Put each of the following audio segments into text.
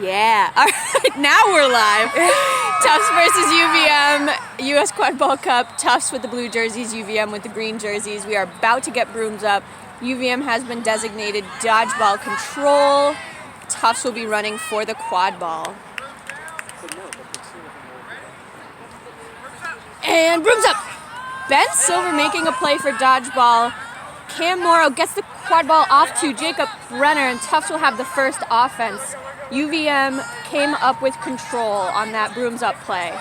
Yeah. All right, now we're live. Tufts versus UVM, US Quad Ball Cup. Tufts with the blue jerseys, UVM with the green jerseys. We are about to get brooms up. UVM has been designated dodgeball control. Tufts will be running for the quad ball. And brooms up. Ben Silver making a play for dodgeball. Cam Morrow gets the quad ball off to Jacob Brenner, and Tufts will have the first offense. UVM came up with control on that brooms up play.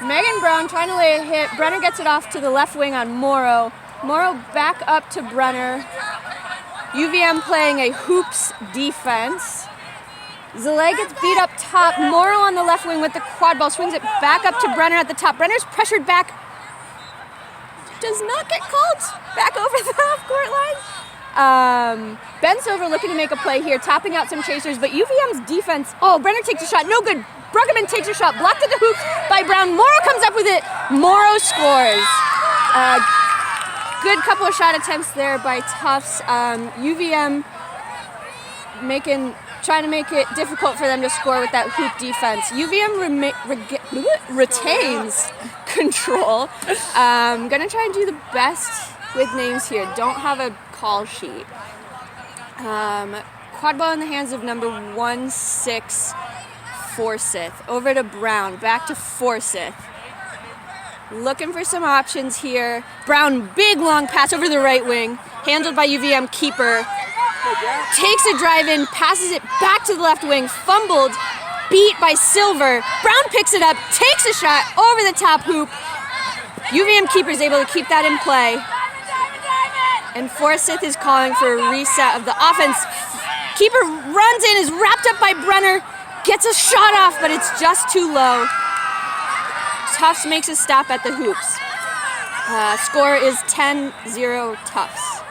Megan Brown trying to lay a hit. Brenner gets it off to the left wing on Morrow. Morrow back up to Brenner. UVM playing a hoops defense. Zalay gets beat up top. Morrow on the left wing with the quad ball. Swings it back up to Brenner at the top. Brenner's pressured back. Does not get called back over the half-court line. Ben Silver looking to make a play here, topping out some chasers, but UVM's defense, Brenner takes a shot, no good. Bruggeman takes a shot, blocked at the hoop by Brown. Morrow comes up with it. Morrow scores. Good couple of shot attempts there by Tufts. UVM trying to make it difficult for them to score with that hoop defense. UVM retains control. Gonna try and do the best with names here. Don't have a call sheet. Quad ball in the hands of number 1-6 Forsyth. Over to Brown, back to Forsyth. Looking for some options here. Brown, big long pass over the right wing, handled by UVM keeper. Takes a drive in, passes it back to the left wing, fumbled, beat by Silver. Brown picks it up, takes a shot over the top hoop. UVM keeper is able to keep that in play. And Forsyth is calling for a reset of the offense. Keeper runs in, is wrapped up by Brenner, gets a shot off, but it's just too low. Tufts makes a stop at the hoops. Score is 10-0 Tufts.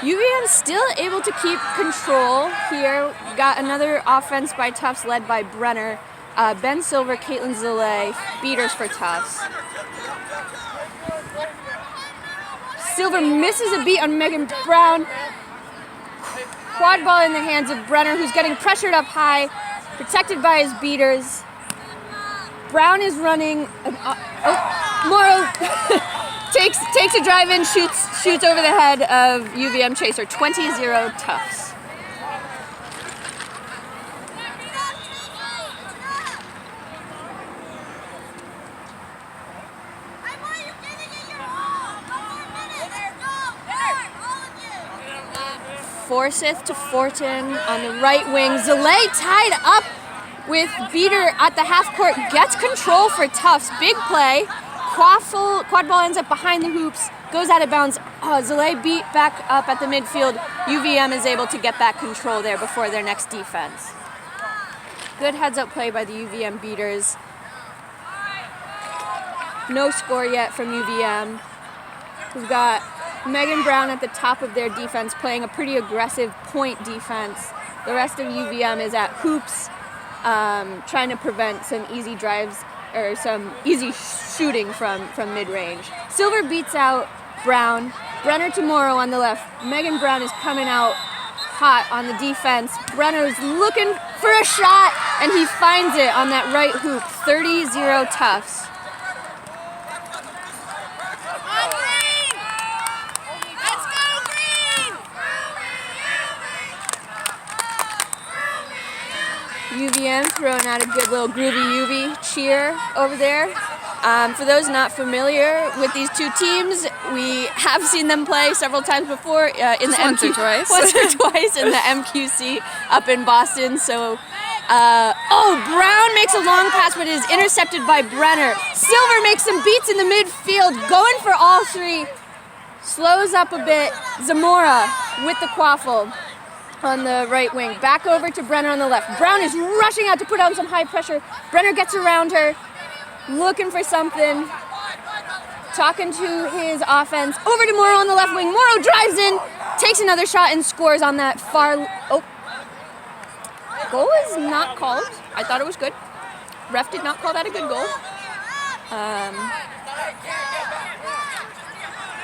UVM still able to keep control here. Got another offense by Tufts led by Brenner. Ben Silver, Caitlin Zalay, beaters for Tufts. Silver misses a beat on Megan Brown. Quad ball in the hands of Brenner, who's getting pressured up high, protected by his beaters. Brown is running. Morrow takes a drive in, shoots over the head of UVM chaser. 20-0 Tufts. Forsyth to Fortin on the right wing. Zalay tied up with beater at the half court. Gets control for Tufts. Big play. Quad ball ends up behind the hoops. Goes out of bounds. Zalay beat back up at the midfield. UVM is able to get back control there before their next defense. Good heads up play by the UVM beaters. No score yet from UVM. We've got Megan Brown at the top of their defense playing a pretty aggressive point defense. The rest of UVM is at hoops, trying to prevent some easy drives or some easy shooting from mid-range. Silver beats out Brown. Brenner to Morrow on the left. Megan Brown is coming out hot on the defense. Brenner's looking for a shot, and he finds it on that right hoop. 30-0 Tufts. UVM throwing out a good little groovy UV cheer over there. For those not familiar with these two teams, we have seen them play several times before in the once or twice. Once or twice in the MQC up in Boston. So, Brown makes a long pass, but it is intercepted by Brenner. Silver makes some beats in the midfield, going for all three. Slows up a bit. Zamora with the quaffle on the right wing. Back over to Brenner on the left. Brown is rushing out to put on some high pressure. Brenner gets around her, looking for something. Talking to his offense. Over to Morrow on the left wing. Morrow drives in, takes another shot, and scores on that far... Goal is not called. I thought it was good. Ref did not call that a good goal.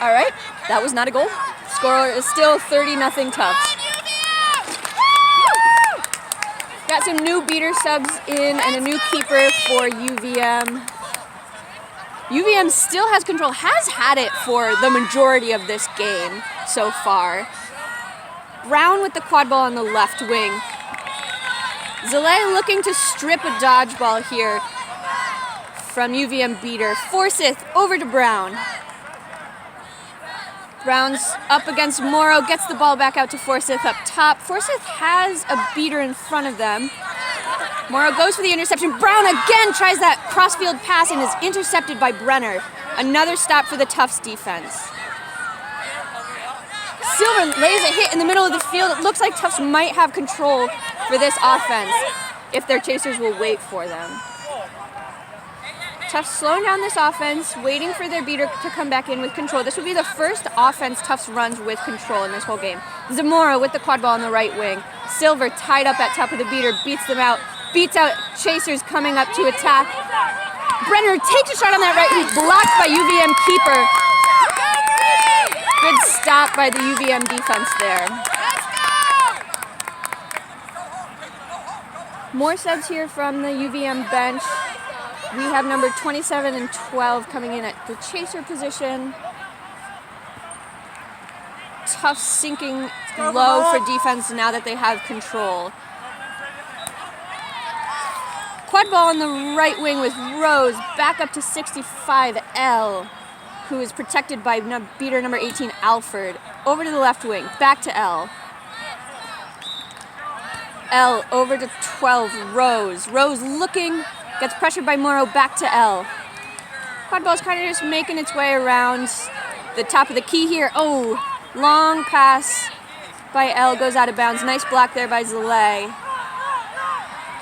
All right, that was not a goal. Score is still 30-0 Tufts. Got some new beater subs in and a new keeper for UVM. UVM still has control, has had it for the majority of this game so far. Brown with the quad ball on the left wing. Zaleh looking to strip a dodgeball here from UVM beater. Forsyth over to Brown. Brown's up against Morrow, gets the ball back out to Forsyth up top. Forsyth has a beater in front of them. Morrow goes for the interception. Brown again tries that crossfield pass and is intercepted by Brenner. Another stop for the Tufts defense. Silver lays a hit in the middle of the field. It looks like Tufts might have control for this offense if their chasers will wait for them. Tufts slowing down this offense, waiting for their beater to come back in with control. This would be the first offense Tufts runs with control in this whole game. Zamora with the quad ball on the right wing. Silver tied up at top of the beater, beats them out, beats out chasers coming up to attack. Brenner takes a shot on that right wing, blocked by UVM keeper. Good stop by the UVM defense there. More subs here from the UVM bench. We have number 27 and 12 coming in at the chaser position. Tufts sinking low for defense now that they have control. Quad ball on the right wing with Rose, back up to 65, L, who is protected by beater number 18, Alford. Over to the left wing, back to L. L over to 12, Rose. Rose looking, gets pressured by Morrow, back to L. Quad ball's kind of just making its way around the top of the key here. Oh, long pass by L, goes out of bounds. Nice block there by Zaleh.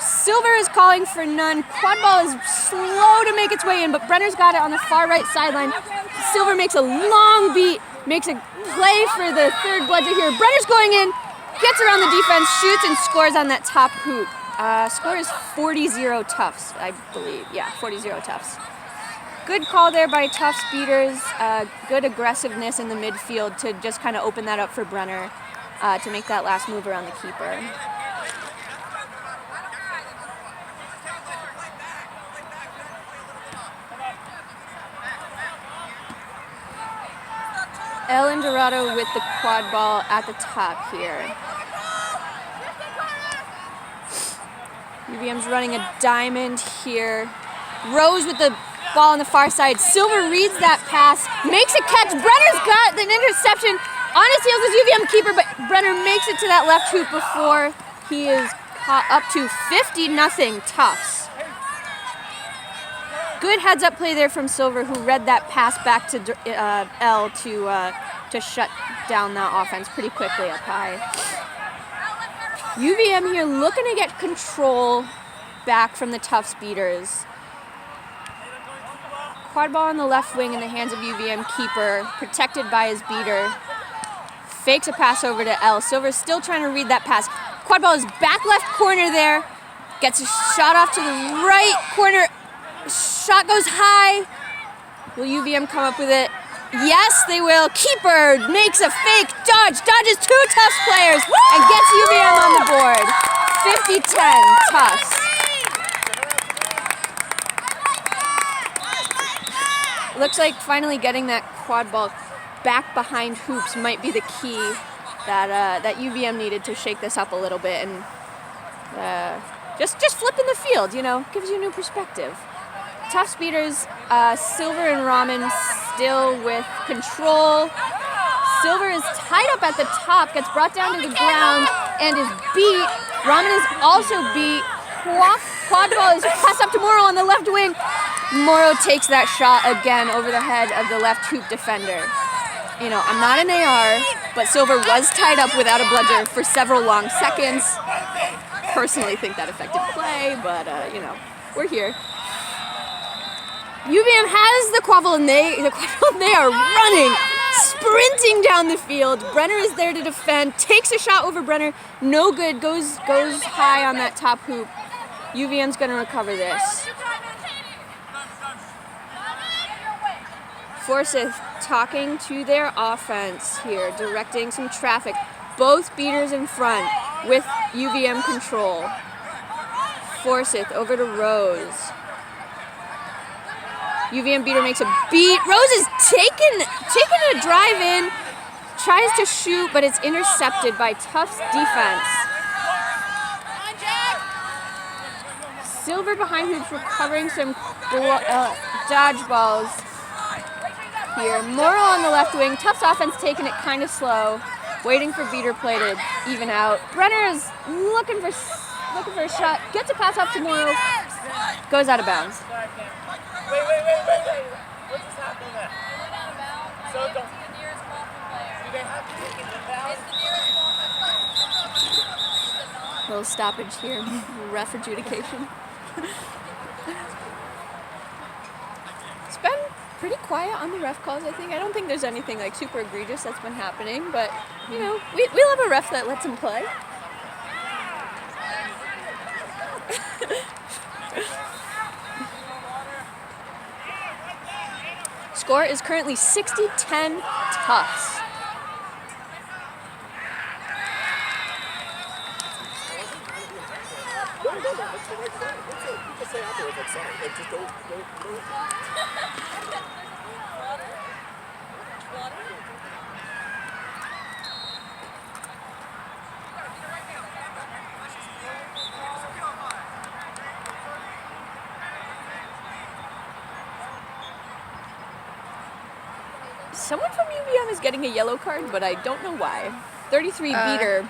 Silver is calling for none. Quad ball is slow to make its way in, but Brenner's got it on the far right sideline. Silver makes a long beat, makes a play for the third bludger here. Brenner's going in, gets around the defense, shoots, and scores on that top hoop. Score is 40-0 Tufts, I believe. Yeah, 40-0 Tufts. Good call there by Tufts beaters. Good aggressiveness in the midfield to just kind of open that up for Brenner to make that last move around the keeper. El Dorado with the quad ball at the top here. UVM's running a diamond here. Rose with the ball on the far side. Silver reads that pass, makes a catch. Brenner's got an interception. On his heels is UVM keeper, but Brenner makes it to that left hoop before he is caught up to 50-0 Tufts. Good heads-up play there from Silver, who read that pass back to L to shut down that offense pretty quickly up high. UVM here looking to get control back from the Tufts beaters. Quad ball on the left wing in the hands of UVM keeper, protected by his beater. Fakes a pass over to L. Silver's still trying to read that pass. Quad ball is back left corner there. Gets a shot off to the right corner. Shot goes high. Will UVM come up with it? Yes, they will. Keeper makes a fake dodge. Dodges two Tufts players and gets UVM on the board. 50-10 Tufts. Looks like finally getting that quad ball back behind hoops might be the key that UVM needed to shake this up a little bit and just flipping the field, you know, gives you a new perspective. Tufts beaters, Silver and Rahman still with control. Silver is tied up at the top, gets brought down to the ground and is beat. Rahman is also beat. Quad ball is passed up to Morrow on the left wing. Morrow takes that shot again over the head of the left hoop defender. You know, I'm not an AR, but Silver was tied up without a bludger for several long seconds. Personally think that affected play, but you know, we're here. UVM has the quaffle and they are running, sprinting down the field. Brenner is there to defend, takes a shot over Brenner, no good, goes high on that top hoop. UVM's gonna recover this. Forsyth talking to their offense here, directing some traffic. Both beaters in front with UVM control. Forsyth over to Rose. UVM beater makes a beat. Rose is taking a drive in, tries to shoot, but it's intercepted by Tufts defense. Silver behind hoops recovering some dodgeballs here. Morrow on the left wing. Tufts offense taking it kind of slow, waiting for beater play to even out. Brenner is looking for a shot. Gets a pass off to Morrow. Goes out of bounds. Wait. What just happened there? So don't. Do they have to take it down? Little stoppage here. Ref adjudication. It's been pretty quiet on the ref calls, I think. I don't think there's anything like super egregious that's been happening, but you know, we love a ref that lets him play. Score is currently 60-10 Tufts. Someone from UVM is getting a yellow card, but I don't know why. 33 beater.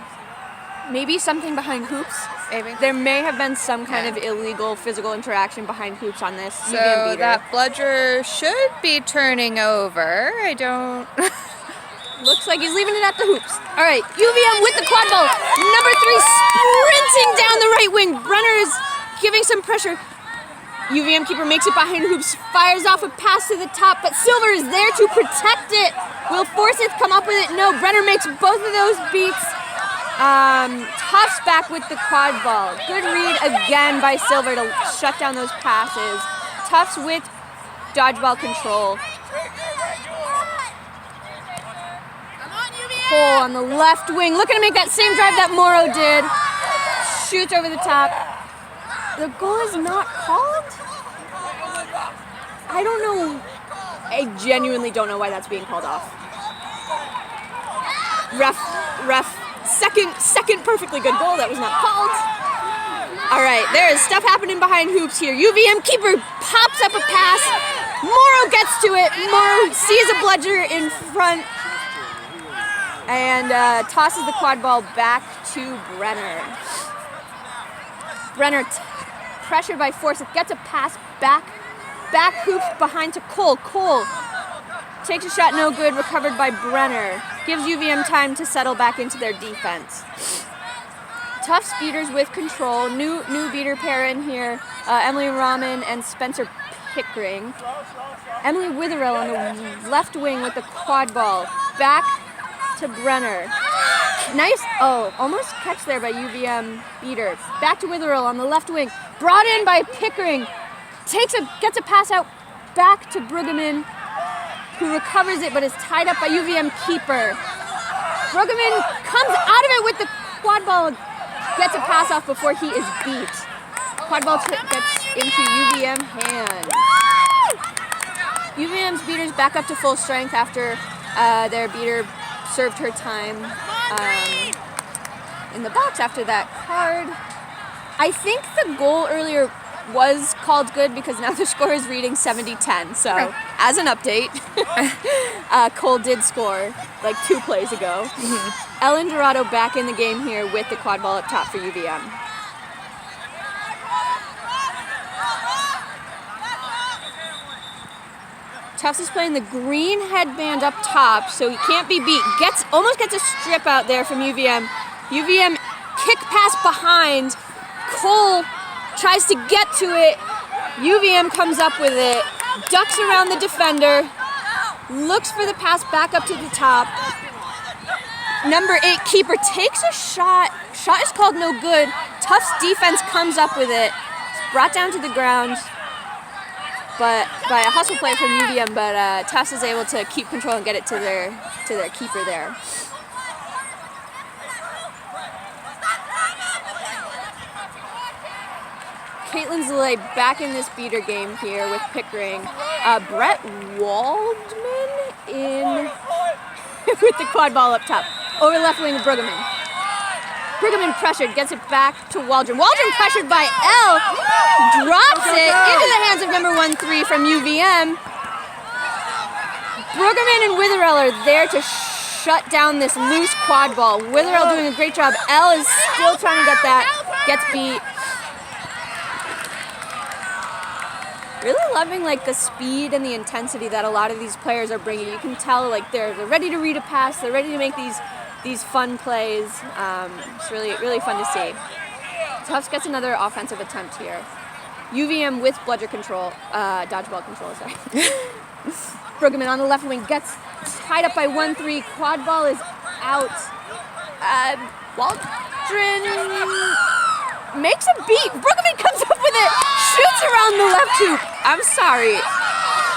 Maybe something behind hoops. Maybe. There may have been some kind of illegal physical interaction behind hoops on this UVM So beater. that bludger should be turning over. I don't... Looks like he's leaving it at the hoops. All right, UVM with the quad ball. Number 3 sprinting down the right wing. Brenner is giving some pressure. UVM keeper makes it behind hoops, fires off a pass to the top, but Silver is there to protect it. Will Forsyth come up with it? No, Brenner makes both of those beats. Tufts back with the quad ball. Good read again by Silver to shut down those passes. Tufts with dodgeball control. Cole on the left wing, looking to make that same drive that Morrow did. Shoots over the top. The goal is not called? I don't know. I genuinely don't know why that's being called off. Ref, second perfectly good goal that was not called. All right, there is stuff happening behind hoops here. UVM keeper pops up a pass. Morrow gets to it. Morrow sees a bludger in front and tosses the quad ball back to Brenner. Brenner pressured by Forsyth, gets a pass back hoops behind to Cole. Cole takes a shot, no good, recovered by Brenner. Gives UVM time to settle back into their defense. Tufts beaters with control. New beater pair in here. Emily Rahman and Spencer Pickering. Emily Witherill on the left wing with the quad ball. Back to Brenner. Nice, almost catch there by UVM beater. Back to Witherill on the left wing. Brought in by Pickering. Gets a pass out back to Brueggemann, who recovers it but is tied up by UVM keeper. Brueggemann comes out of it with the quad ball, gets a pass off before he is beat. Quad ball gets into UVM hands. UVM's beaters back up to full strength after their beater served her time in the box after that card. I think the goal earlier was called good because now the score is reading 70-10. So, as an update, Cole did score like 2 plays ago. Mm-hmm. Ellen Dorado back in the game here with the quad ball up top for UVM. Tufts is playing the green headband up top, so he can't be beat. Almost gets a strip out there from UVM. UVM kick pass behind. Cole tries to get to it. UVM comes up with it. Ducks around the defender. Looks for the pass back up to the top. Number 8 keeper takes a shot. Shot is called no good. Tufts defense comes up with it. It's brought down to the ground. but by a hustle play from UVM, but Tufts is able to keep control and get it to their keeper there. Caitlin Zalay back in this beater game here with Pickering. Brett Waldman in with the quad ball up top. Over the left wing to Brueggemann. Brueggemann pressured, gets it back to Waldron. Waldron pressured by L, drops it into the hands of number 1-3 from UVM. Brueggemann and Witherell are there to shut down this loose quad ball. Witherell doing a great job. L is still trying to get that, gets beat. Really loving like the speed and the intensity that a lot of these players are bringing. You can tell like they're ready to read a pass. They're ready to make these fun plays. It's really fun to see. Tufts gets another offensive attempt here. UVM with bludger control, dodgeball control. Sorry. Brueggemann on the left wing gets tied up by 1-3. Quad ball is out. Waldron makes a beat. Brueggemann comes up with it, shoots around the left hoop. I'm sorry.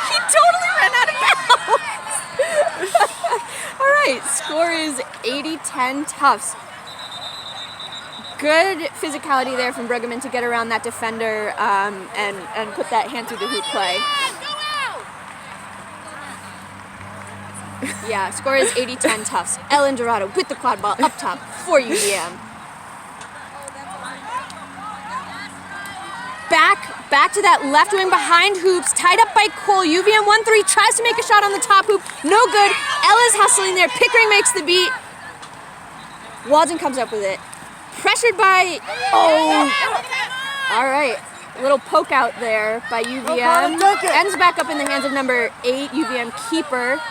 He totally ran out of bounds. All right, score is 80-10 Tufts. Good physicality there from Brueggemann to get around that defender and put that hand through the hoop play. Yeah, score is 80-10 Tufts. Ellen Dorado with the quad ball up top for UVM. Back to that left wing behind hoops, tied up by Cole. UVM 1-3 tries to make a shot on the top hoop. No good. Ella's hustling there. Pickering makes the beat. Walden comes up with it. Pressured by, all right. A little poke out there by UVM. Ends back up in the hands of number 8, UVM keeper.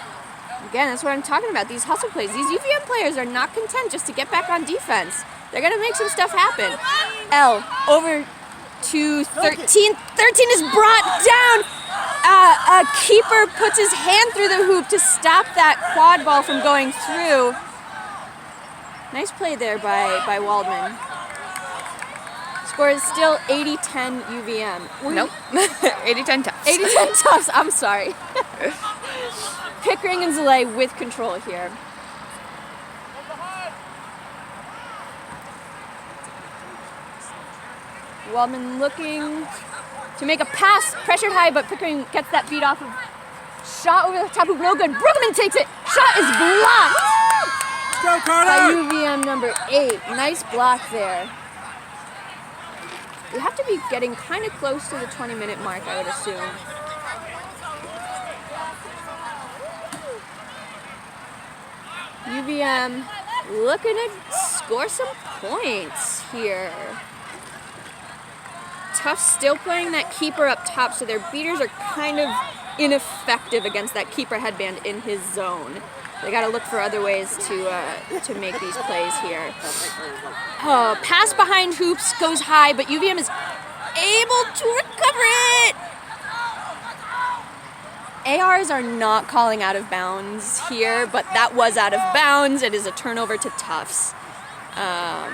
Again, that's what I'm talking about. These hustle plays. These UVM players are not content just to get back on defense. They're going to make some stuff happen. L over to 13. 13 is brought down. A keeper puts his hand through the hoop to stop that quad ball from going through. Nice play there by Waldman. Score is still 80-10 UVM. Nope. 80-10 Tufts. 80-10 Tufts. I'm sorry. Pickering and Zalay with control here. Waldman looking to make a pass, pressured high, but Pickering gets that beat off of. Shot over the top hoop, no good. Brueggemann takes it. Shot is blocked by UVM number 8. Nice block there. We have to be getting kind of close to the 20-minute mark, I would assume. UVM looking to score some points here. Tufts still playing that keeper up top, so their beaters are kind of ineffective against that keeper headband in his zone. They got to look for other ways to make these plays here. Pass behind hoops goes high, but UVM is able to recover it. ARs are not calling out of bounds here, but that was out of bounds. It is a turnover to Tufts. All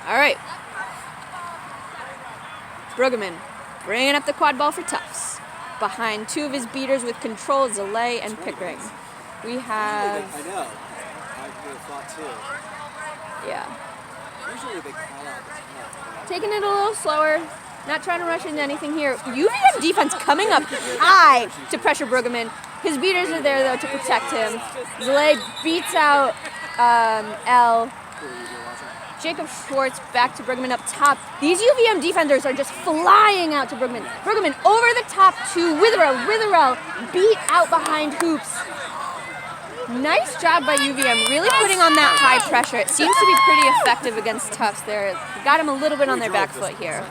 right. Brueggemann bringing up the quad ball for Tufts. Behind two of his beaters with control, Zalay and Pickering. We have... I know. I would have thought too. Yeah. Usually they call out the top. Taking it a little slower. Not trying to rush into anything here. UVM defense coming up high to pressure Brueggemann. His beaters are there, though, to protect him. Zalay beats out L. Jacob Schwartz back to Brueggemann up top. These UVM defenders are just flying out to Brueggemann. Brueggemann over the top to Witherell. Witherell beat out behind hoops. Nice job by UVM, really putting on that high pressure. It seems to be pretty effective against Tufts there. Got him a little bit on their back foot here.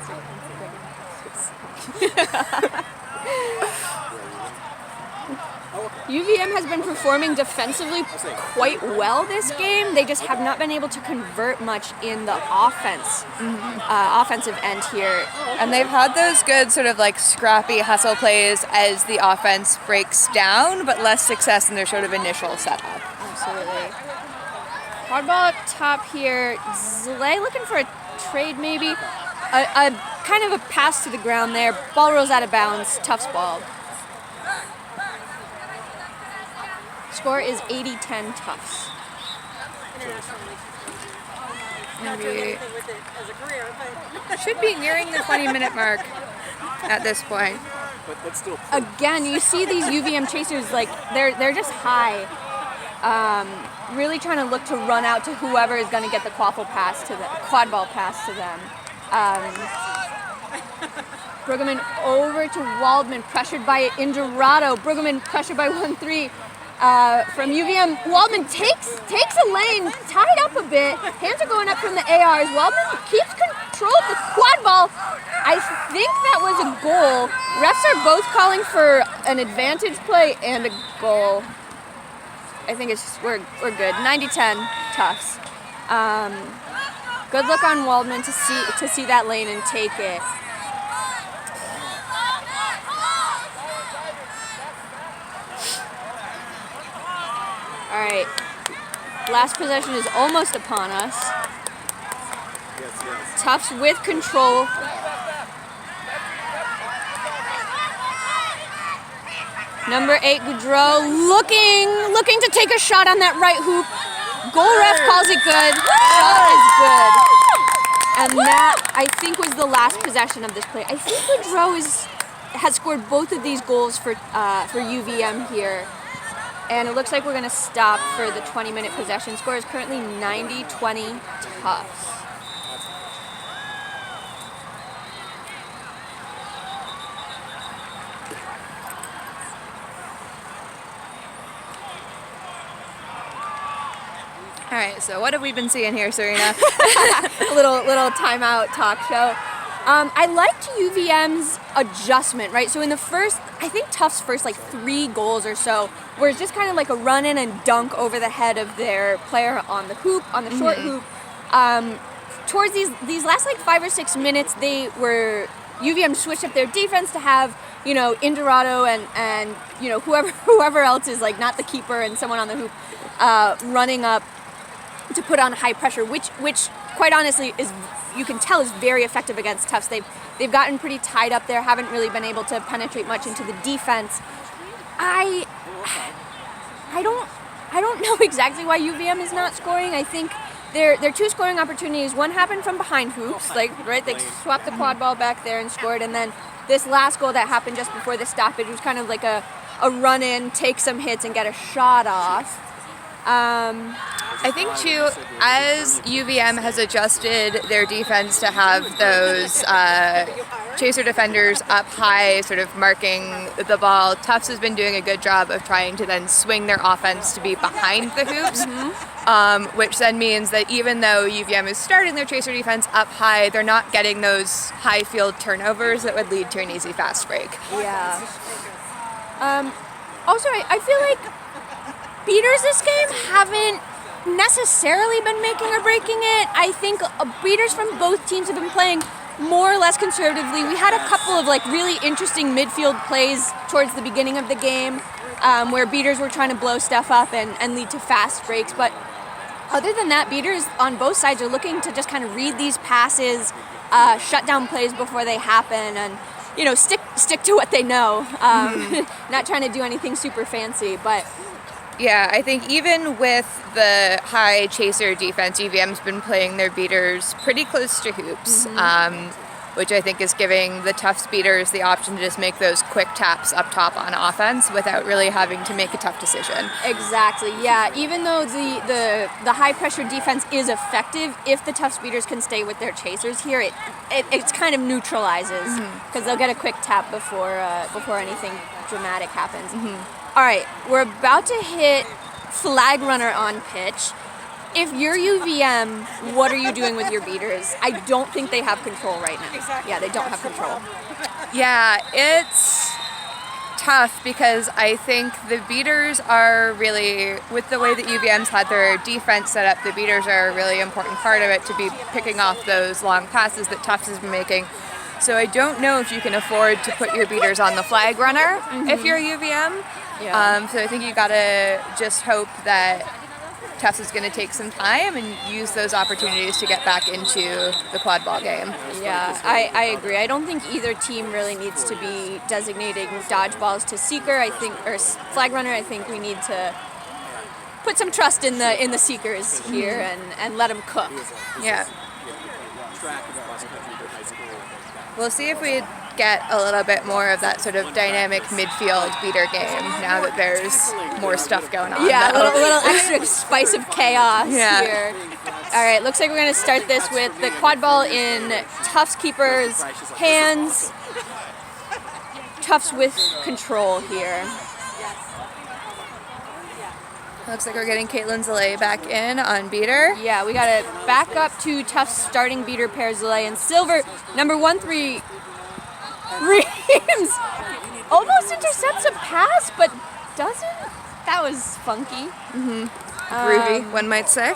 UVM has been performing defensively quite well this game. They just have not been able to convert much in the offensive end here. And they've had those good sort of like scrappy hustle plays as the offense breaks down, but less success in their sort of initial setup. Absolutely. Hard ball up top here. Zalay looking for a trade maybe. a kind of a pass to the ground there. Ball rolls out of bounds. Tufts ball. Score is 80-10 Tufts. We should be nearing the 20-minute mark at this point. But still. Again, you see these UVM chasers, like they're just high, really trying to look to run out to whoever is going to get the quad ball pass to them. Brueggemann over to Waldman, pressured by Indorado. Brueggemann pressured by 1-3 from UVM. Waldman takes a lane, tied up a bit. Hands are going up from the ARs. Waldman keeps control of the quad ball. I think that was a goal. Refs are both calling for an advantage play and a goal. I think it's just, we're good. 90-10 Tufts. Good look on Waldman to see that lane and take it. All right. Last possession is almost upon us. Yes. Tufts with control. Number 8, Goudreau, looking to take a shot on that right hoop. Goal ref calls it good. Shot is good. And that, I think, was the last possession of this play. I think Goudreau has scored both of these goals for UVM here. And it looks like we're going to stop for the 20-minute possession. Score is currently 90-20 Tufts. All right, so what have we been seeing here, Serena? A little timeout talk show. I liked UVM's adjustment, right? So in the first, I think Tufts' first 3 goals or so, where it's just kind of like a run in and dunk over the head of their player on the hoop, on the short hoop. Towards these last 5 or 6 minutes, UVM switched up their defense to have, Indorado and whoever else is not the keeper and someone on the hoop running up to put on high pressure, which quite honestly you can tell is very effective against Tufts. They've gotten pretty tied up there, haven't really been able to penetrate much into the defense. I don't know exactly why UVM is not scoring. I think their 2 scoring opportunities, one happened from behind hoops, they swapped the quad ball back there and scored, and then this last goal that happened just before the stoppage was kind of like a run in, take some hits and get a shot off. I think too, as UVM has adjusted their defense to have those chaser defenders up high, sort of marking the ball, Tufts has been doing a good job of trying to then swing their offense to be behind the hoops, which then means that even though UVM is starting their chaser defense up high, they're not getting those high field turnovers that would lead to an easy fast break. Yeah. Also, I feel like beaters this game haven't necessarily been making or breaking it. I think beaters from both teams have been playing more or less conservatively. We had a couple of really interesting midfield plays towards the beginning of the game where beaters were trying to blow stuff up and lead to fast breaks. But other than that, beaters on both sides are looking to just kind of read these passes, shut down plays before they happen, and stick to what they know. Not trying to do anything super fancy, but. Yeah, I think even with the high chaser defense, UVM's been playing their beaters pretty close to hoops, which I think is giving the Tufts beaters the option to just make those quick taps up top on offense without really having to make a tough decision. Exactly, yeah. Even though the high pressure defense is effective, if the Tufts beaters can stay with their chasers here, it kind of neutralizes because they'll get a quick tap before anything dramatic happens. All right, we're about to hit flag runner on pitch. If you're UVM, what are you doing with your beaters? I don't think they have control right now. Exactly. Yeah, they don't have control. Yeah, it's tough because I think the beaters are really, with the way that UVM's had their defense set up, the beaters are a really important part of it to be picking off those long passes that Tufts has been making. So I don't know if you can afford to put your beaters on the flag runner if you're UVM. Yeah. So I think you gotta just hope that Tufts is going to take some time and use those opportunities to get back into the quad ball game. Yeah, I agree. I don't think either team really needs to be designating dodgeballs to seeker. I think, or flag runner. I think we need to put some trust in the seekers here and let them cook. Yeah. Track and cross country to high school. We'll see if we get a little bit more of that sort of dynamic midfield beater game now that there's more stuff going on. Yeah, a though. little extra spice of chaos Yeah. here. All right, looks like we're going to start this with the quad ball in Tufts keeper's hands. Tufts with control here. Looks like we're getting Caitlin Zalay back in on beater. Yeah, we got to back up to Tufts starting beater pair Zalay and Silver. Number 1-3 Reams almost intercepts a pass, but doesn't. That was funky. Groovy, one might say.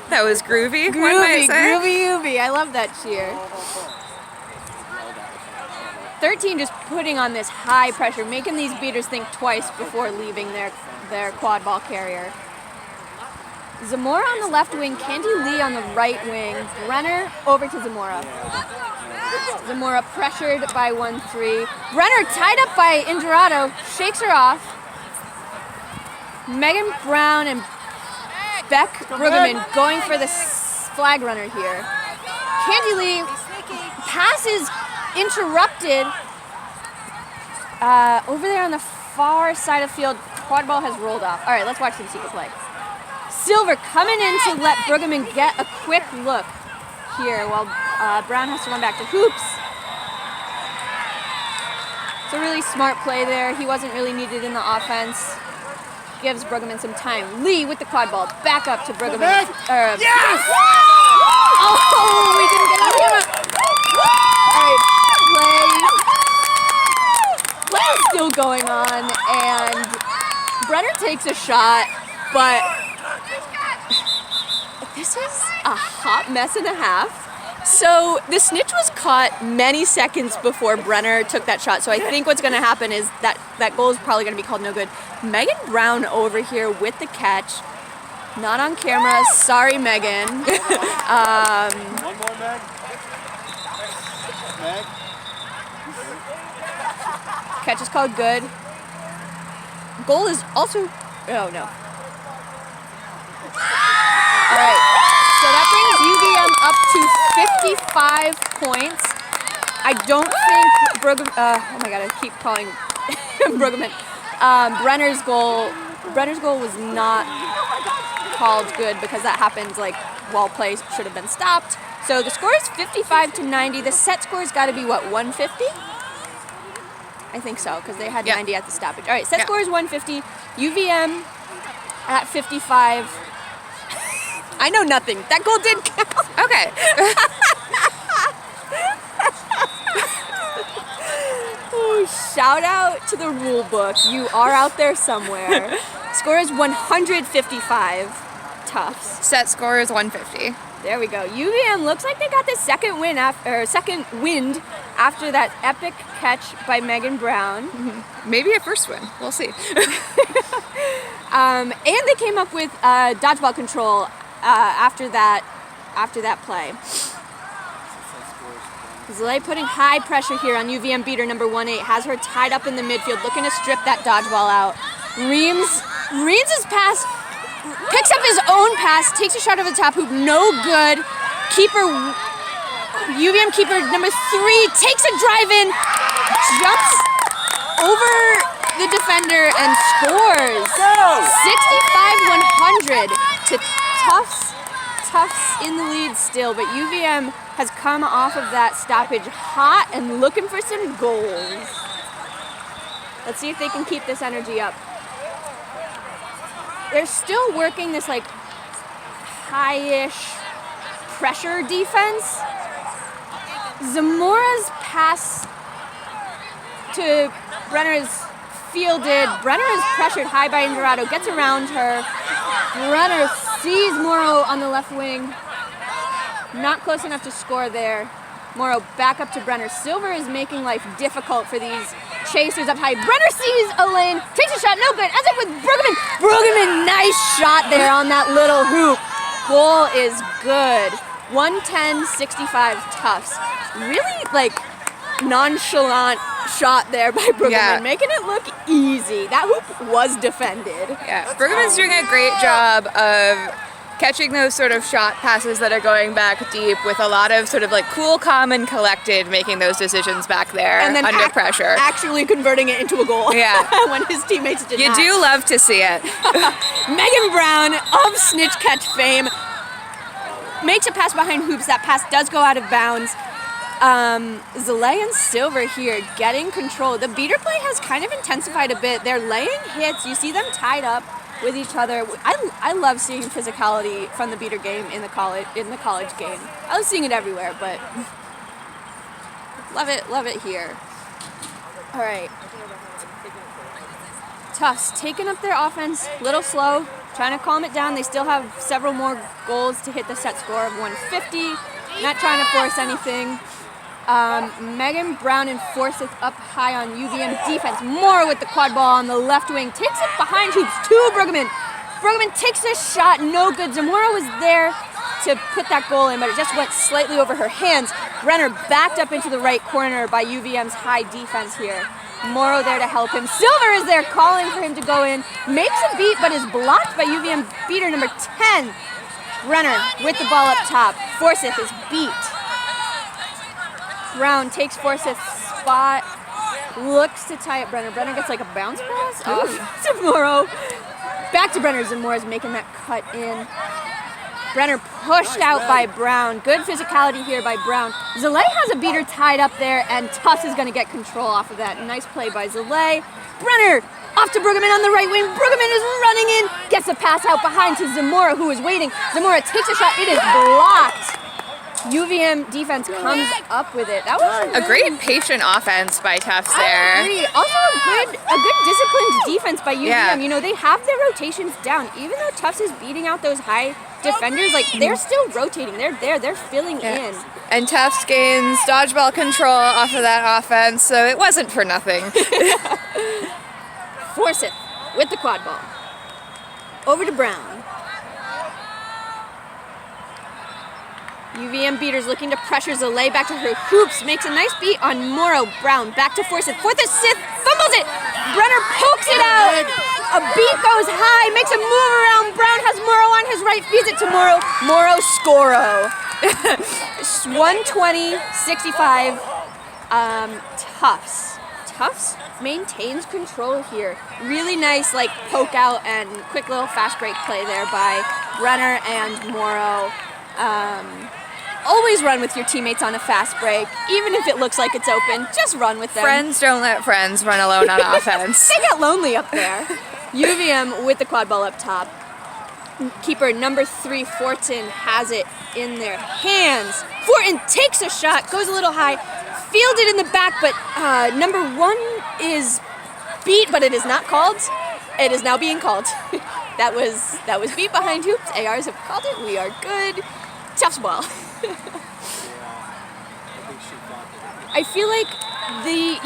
That was groovy, one might say. Groovy. I love that cheer. 13 just putting on this high pressure, making these beaters think twice before leaving their quad ball carrier. Zamora on the left wing, Candy Lee on the right wing. Brenner over to Zamora. Zamora pressured by 1-3. Brenner tied up by Indorado, shakes her off. Megan Brown and Beck Brueggemann going for the flag runner here. Candy Lee passes interrupted over there on the far side of field. Quad ball has rolled off. All right, let's watch some secret play. Silver coming in to let Brueggemann get a quick look here while Brown has to run back to hoops. It's a really smart play there. He wasn't really needed in the offense. Gives Brueggemann some time. Lee with the quad ball. Back up to Brueggemann. Yes! Oh, we didn't get on camera. All right, play is still going on, and Brenner takes a shot, but this is a hot mess and a half. So the snitch was caught many seconds before Brenner took that shot. So I think what's going to happen is that goal is probably going to be called no good. Megan Brown over here with the catch. Not on camera. Sorry, Megan. One more, Meg. Meg. Catch is called good. Goal is also... Oh, no. All right. So that brings UVM up to 55 points. I don't think oh my god, I keep calling Brueggemann. Brenner's goal was not called good because that happened like while play should have been stopped. So the score is 55-90. The set score's got to be what, 150? I think so, because they had 90 at the stoppage. All right, set score is 150. UVM at 55. I know nothing. That goal did count. Okay. Oh, shout out to the rule book. You are out there somewhere. Score is 155 Tufts. Set score is 150. There we go. UVM looks like they got the second wind after that epic catch by Megan Brown. Maybe a first win. We'll see. And they came up with dodgeball control after that play. Zalay putting high pressure here on UVM beater number 1-8. Has her tied up in the midfield, looking to strip that dodgeball out. Reams' pass, picks up his own pass, takes a shot over the top hoop, no good. UVM keeper number 3 takes a drive in, jumps over the defender and scores. 65-100 to Tufts. Tufts in the lead still, but UVM has come off of that stoppage hot and looking for some goals. Let's see if they can keep this energy up. They're still working this like high-ish pressure defense. Zamora's pass to Brenner is fielded. Brenner is pressured high by Indorado, gets around her. Brenner sees Morrow on the left wing. Not close enough to score there. Morrow back up to Brenner. Silver is making life difficult for these chasers up high. Brenner sees a lane, takes a shot, no good. Ends up with Brueggemann. Brueggemann, nice shot there on that little hoop. Goal is good. 110-65 Tufts. Really like nonchalant shot there by Brueggemann, making it look easy. That hoop was defended. Yeah, Brueggemann's doing a great job of catching those sort of shot passes that are going back deep with a lot of sort of like cool, calm, and collected making those decisions back there And then under pressure. Actually converting it into a goal. Yeah. When his teammates did You not. do love to see it. Megan Brown of snitch catch fame makes a pass behind hoops. That pass does go out of bounds. Zalay and Silver here getting control. The beater play has kind of intensified a bit. They're laying hits. You see them tied up with each other. I love seeing physicality from the beater game in the college game. I love seeing it everywhere, but love it here. All right. Tufts taking up their offense, little slow, trying to calm it down. They still have several more goals to hit the set score of 150. Not trying to force anything. Megan Brown and Forsyth up high on UVM defense. Morrow with the quad ball on the left wing. Takes it behind hoops to Brueggemann. Brueggemann takes a shot, no good. Zamora was there to put that goal in, but it just went slightly over her hands. Brenner backed up into the right corner by UVM's high defense here. Morrow there to help him. Silver is there calling for him to go in. Makes a beat, but is blocked by UVM beater number 10. Brenner with the ball up top. Forsyth is beat. Brown takes Forsyth's spot, looks to tie up Brenner. Brenner gets like a bounce pass off to Morrow. Back to Brenner. Zamora's making that cut in. Brenner pushed out by Brown. Good physicality here by Brown. Zalay has a beater tied up there, and Tufts is going to get control off of that. Nice play by Zalay. Brenner off to Brueggemann on the right wing. Brueggemann is running in, gets a pass out behind to Zamora, who is waiting. Zamora takes a shot. It is blocked. UVM defense comes up with it. That was A great patient offense by Tufts I there. agree. Also a good disciplined defense by UVM. Yeah. You know, they have their rotations down. Even though Tufts is beating out those high defenders, like they're still rotating. They're there. They're filling in. And Tufts gains dodgeball control off of that offense, so it wasn't for nothing. Forsyth with the quad ball. Over to Brown. UVM beaters looking to pressure Zalay back to her hoops. Makes a nice beat on Morrow. Brown back to Forsyth. Forsyth fumbles it. Brenner pokes it out. A beat goes high. Makes a move around. Brown has Morrow on his right. Feeds it to Morrow. Morrow scoro. 120-65. Tufts. Tufts maintains control here. Really nice like poke out and quick little fast break play there by Brenner and Morrow. Always run with your teammates on a fast break, even if it looks like it's open. Just run with them. Friends don't let friends run alone on offense. They get lonely up there. UVM with the quad ball up top. Keeper number 3, Fortin, has it in their hands. Fortin takes a shot, goes a little high, fielded in the back, but number 1 is beat, but it is not called. It is now being called. That was beat behind hoops. ARs have called it. We are good. Tufts ball. I feel like the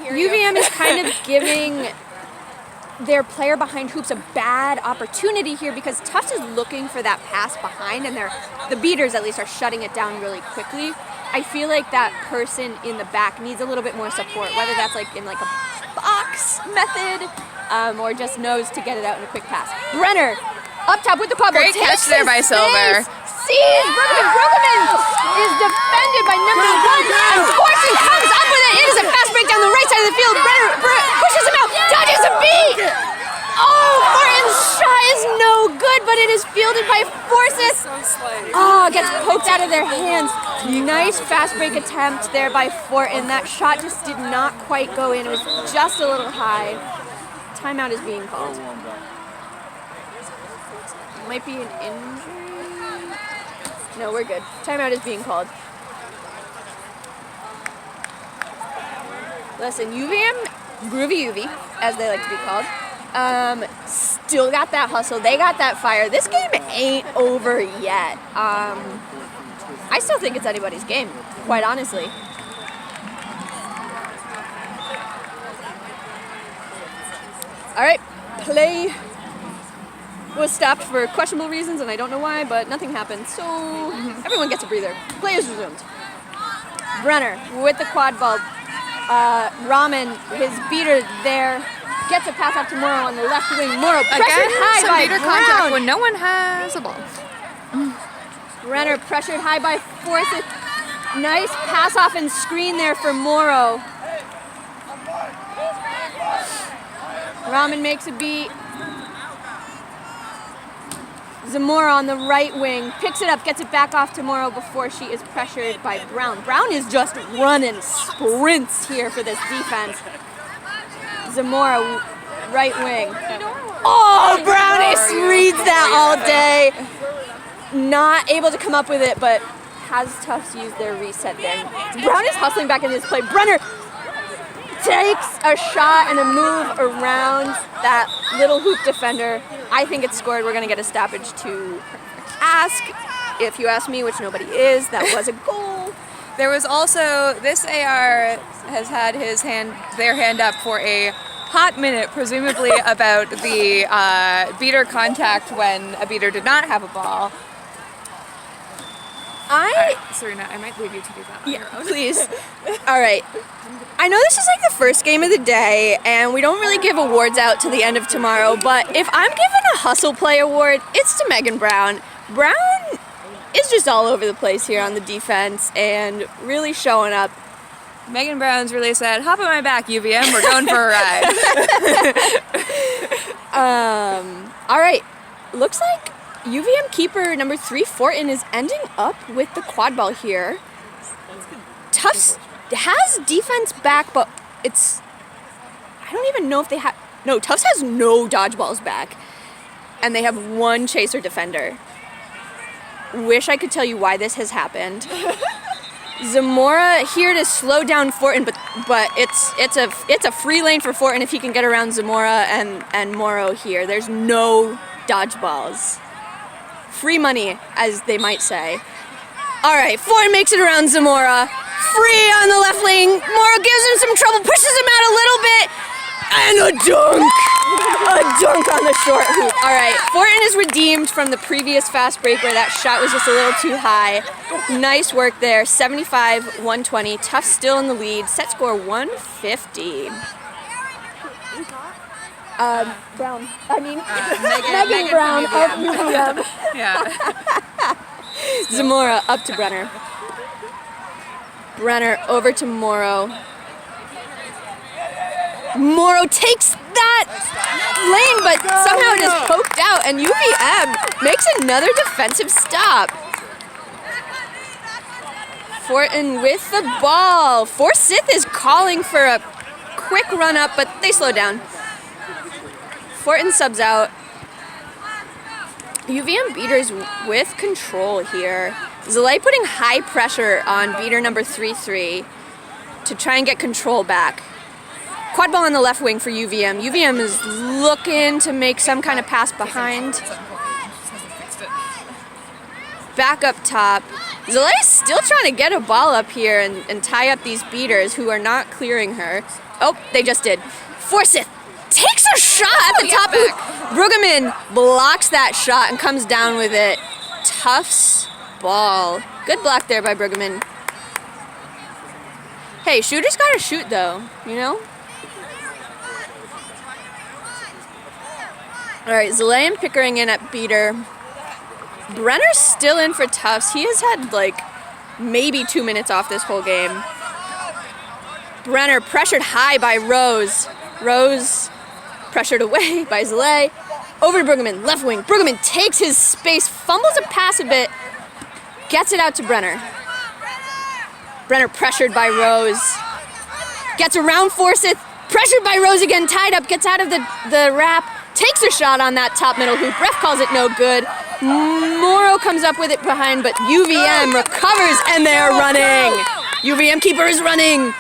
UVM is kind of giving their player behind hoops a bad opportunity here because Tufts is looking for that pass behind, and the beaters at least are shutting it down really quickly. I feel like that person in the back needs a little bit more support, whether that's like in like a box method or just knows to get it out in a quick pass. Brenner up top with the quad ball. Great catch there by Silver. Sees Brueggemann is defended by number 1, and Fortin comes up with it. It is a fast break down the right side of the field. Brenner pushes him out, dodges a beat. Oh, Fortin's shot is no good, but it is fielded by Forsyth. Oh, gets poked out of their hands. Nice fast break attempt there by Fortin. That shot just did not quite go in. It was just a little high. Timeout is being called. Might be an injury. No, we're good. Timeout is being called. Listen, UVM, Groovy UV, as they like to be called, still got that hustle. They got that fire. This game ain't over yet. I still think it's anybody's game, quite honestly. All right, play was stopped for questionable reasons, and I don't know why, but nothing happened. So everyone gets a breather. Play is resumed. Brenner with the quad ball. Ramen, his beater there, gets a pass out to Morrow on the left wing. Morrow pressured high some by beater Brown. contact when no one has a ball. Brenner pressured high by Forsyth. Nice pass off and screen there for Morrow. Ramen makes a beat. Zamora on the right wing, picks it up, gets it back off to Morrow before she is pressured by Brown. Brown is just running sprints here for this defense. Zamora, right wing. Oh, Brownies reads that all day. Not able to come up with it, but has Tufts use their reset there. Brown is hustling back in this play. Brenner takes a shot and a move around that little hoop defender. I think it's scored. We're going to get a stoppage to ask. If you ask me, which nobody is, that was a goal. There was also, this AR has had their hand up for a hot minute, presumably about the beater contact when a beater did not have a ball. Serena, I might leave you to do that on your own. Please. All right. I know this is like the first game of the day, and we don't really give awards out to the end of tomorrow, but if I'm given a Hustle Play award, it's to Megan Brown. Brown is just all over the place here on the defense and really showing up. Megan Brown's really said, hop on my back, UVM, we're going for a ride. All right. Looks like UVM keeper number 3, Fortin, is ending up with the quad ball here. Tufts has defense back, but I don't even know if they have, no, Tufts has no dodgeballs back, and they have one chaser defender. Wish I could tell you why this has happened. Zamora here to slow down Fortin, but it's a free lane for Fortin if he can get around Zamora and Morrow here. There's no dodgeballs. Free money, as they might say. All right, Fortin makes it around Zamora. Free on the left lane. Morrow gives him some trouble, pushes him out a little bit, and a dunk. A dunk on the short hoop. All right, Fortin is redeemed from the previous fast break where that shot was just a little too high. Nice work there. 75-120. Tufts still in the lead. Set score 150. Brown. I mean, Megan Brown of UVM. Yeah. Zamora up to Brenner. Brenner over to Morrow. Morrow takes that lane, but somehow it is poked out, and UVM makes another defensive stop. Fortin with the ball. Forsyth is calling for a quick run up, but they slow down. Fortin subs out. UVM beaters with control here. Zalay putting high pressure on beater number 3-3 to try and get control back. Quad ball on the left wing for UVM. UVM is looking to make some kind of pass behind. Back up top. Zalay is still trying to get a ball up here and tie up these beaters who are not clearing her. Oh, they just did. Forsyth takes a shot at the top hoop. Brueggemann blocks that shot and comes down with it. Tufts ball. Good block there by Brueggemann. Hey, shooters gotta shoot though, you know? All right, Zalay and Pickering in at beater. Brenner's still in for Tufts. He has had like maybe 2 minutes off this whole game. Brenner pressured high by Rose. Rose pressured away by Zalay. Over to Brueggemann, left wing. Brueggemann takes his space, fumbles a pass a bit, gets it out to Brenner. Brenner pressured by Rose. Gets around Forsyth, pressured by Rose again, tied up, gets out of the wrap, takes a shot on that top middle hoop. Ref calls it no good. Morrow comes up with it behind, but UVM recovers and they're running. UVM keeper is running.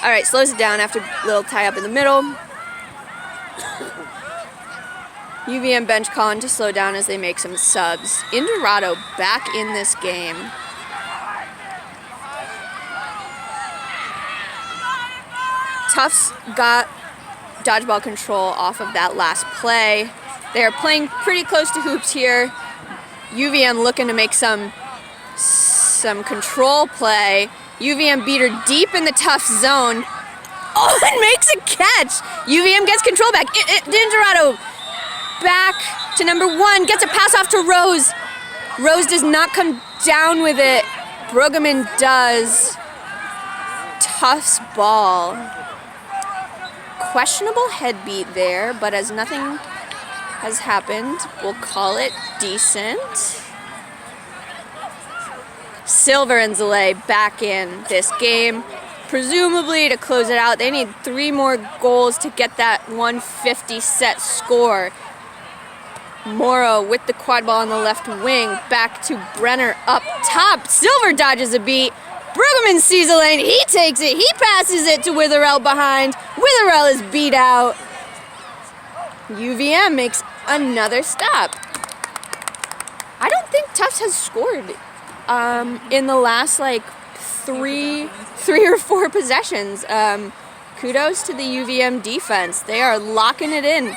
All right, slows it down after a little tie up in the middle. UVM bench calling to slow down as they make some subs. Indorado back in this game. Tufts got dodgeball control off of that last play. They are playing pretty close to hoops here. UVM looking to make some control play. UVM beat her deep in the Tufts zone. Oh, and makes a catch. UVM gets control back. Dingerado back to number 1, gets a pass off to Rose. Rose does not come down with it. Brueggemann does. Tufts ball. Questionable head beat there, but as nothing has happened, we'll call it decent. Silver and Zalay back in this game, presumably to close it out. They need 3 more goals to get that 150 set score. Morrow with the quad ball on the left wing, back to Brenner up top. Silver dodges a beat. Brueggemann sees a lane, he takes it, he passes it to Witherell behind. Witherell is beat out. UVM makes another stop. I don't think Tufts has scored in the last like three or 4 possessions. Kudos to the UVM defense. They are locking it in.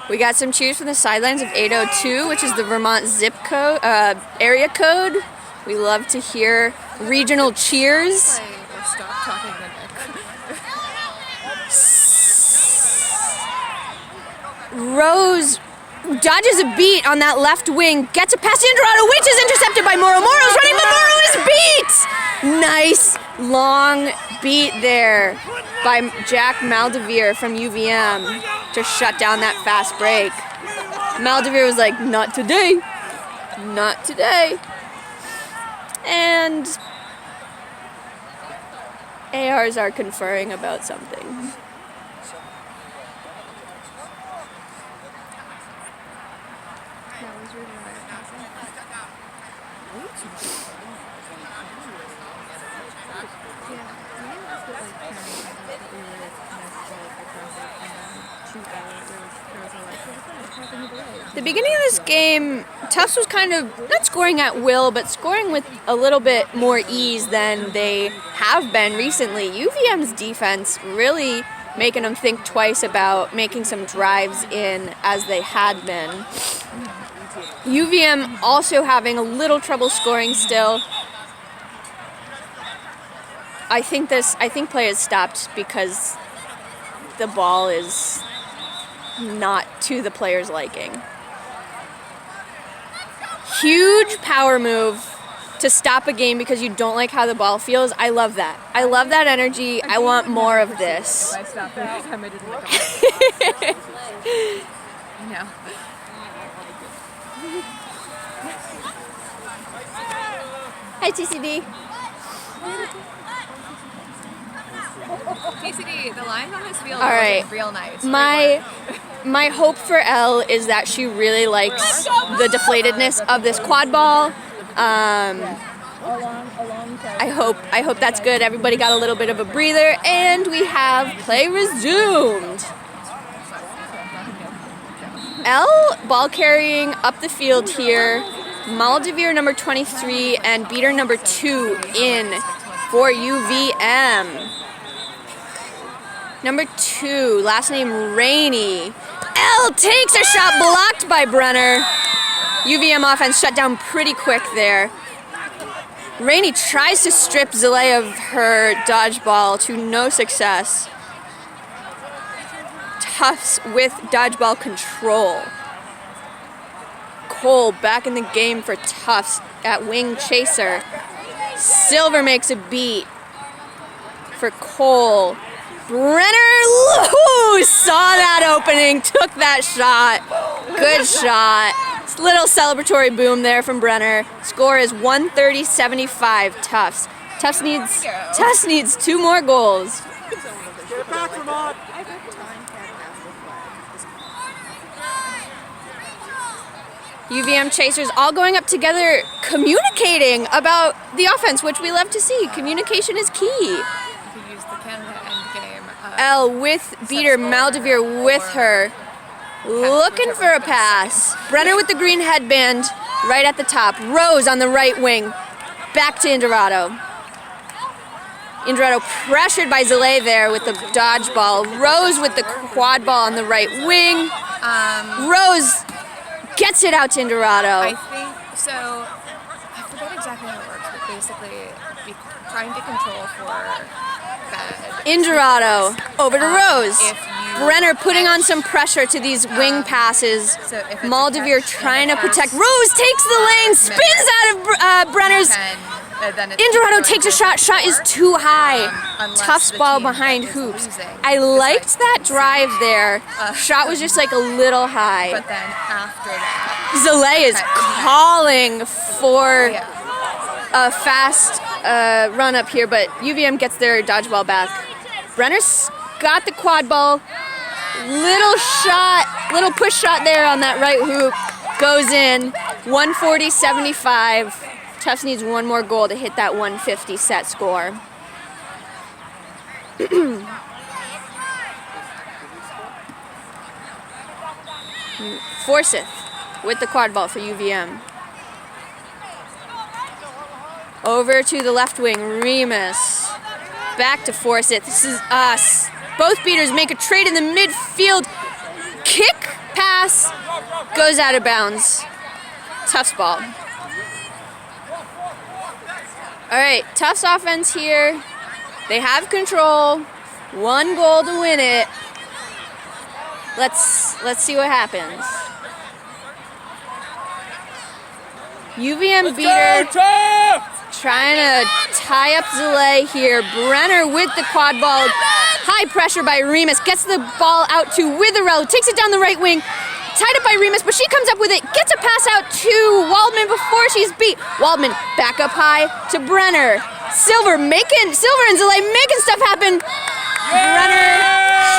We got some cheers from the sidelines of 802, which is the Vermont zip code, area code. We love to hear regional cheers. Rose dodges a beat on that left wing, gets a pass to Indrado, which is intercepted by Morrow. Morrow's running, but Morrow is beat! Nice long beat there by Jack Maldevere from UVM to shut down that fast break. Maldevere was like, not today, not today. And ARs are conferring about something. The beginning of this game, Tufts was kind of not scoring at will, but scoring with a little bit more ease than they have been recently. UVM's defense really making them think twice about making some drives in as they had been. UVM also having a little trouble scoring still. I think play has stopped because the ball is not to the player's liking. Huge power move to stop a game because you don't like how the ball feels. I love that. I love that energy. I want more of this. I stopped every time I didn't like it. No. Hi, TCD. TCD, the lines on this field All right. are real nice. My hope for Elle is that she really likes the deflatedness of this quad ball. I hope that's good. Everybody got a little bit of a breather, and we have play resumed. Elle ball carrying up the field here. Maldevere number 23 and beater number 2 in for UVM. Number 2, last name Rainey. Elle takes a shot blocked by Brenner. UVM offense shut down pretty quick there. Rainey tries to strip Zalay of her dodgeball to no success. Tufts with dodgeball control. Cole back in the game for Tufts at wing chaser. Silver makes a beat for Cole. Brenner saw that opening, took that shot. Good shot. Little celebratory boom there from Brenner. Score is 130-75 Tufts. Tufts needs 2 more goals. Get it back, Vermont. UVM chasers all going up together, communicating about the offense, which we love to see. Communication is key. Elle with beater, Maldevere with her, looking for a pass. Brenner with the green headband right at the top. Rose on the right wing. Back to Indorado. Indorado pressured by Zalay there with the dodgeball. Rose with the quad ball on the right wing. Rose gets it out to Indorado. I think so. I forget exactly how it works, but basically, trying to control for bad. Indorado over to Rose. If you Brenner putting on some pressure to these wing passes. So if it's a Maldivere catch trying to in the protect. first Rose takes the lane, spins out of Brenner's. then it's Indorado going takes a to shot. Shot is too high. unless Tufts the ball team behind is hoops. losing, I liked decides that to drive there. Shot was just like a little high. But then after that, Zalay is calling for yeah. a fast run up here, but UVM gets their dodgeball back. Brenner's got the quad ball. Little shot, little push shot there on that right hoop. Goes in. 140-75. Tufts needs one more goal to hit that 150 set score. Forsyth with the quad ball for UVM. Over to the left wing, Remus. Back to Forsyth. This is us. Both beaters make a trade in the midfield. Kick pass goes out of bounds. Tufts ball. All right, Tufts offense here. They have control. One goal to win it. Let's see what happens. UVM beater trying to tie up Zalay here. Brenner with the quad ball. High pressure by Remus. Gets the ball out to Witherell. Takes it down the right wing. Tied up by Remus, but she comes up with it. Gets a pass out to Waldman before she's beat. Waldman back up high to Brenner. Silver and Zalay making stuff happen. Brenner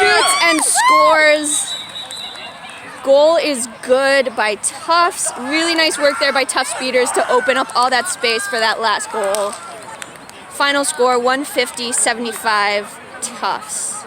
shoots and scores. Goal is good by Tufts. Really nice work there by Tufts beaters to open up all that space for that last goal. Final score 150-75 Tufts.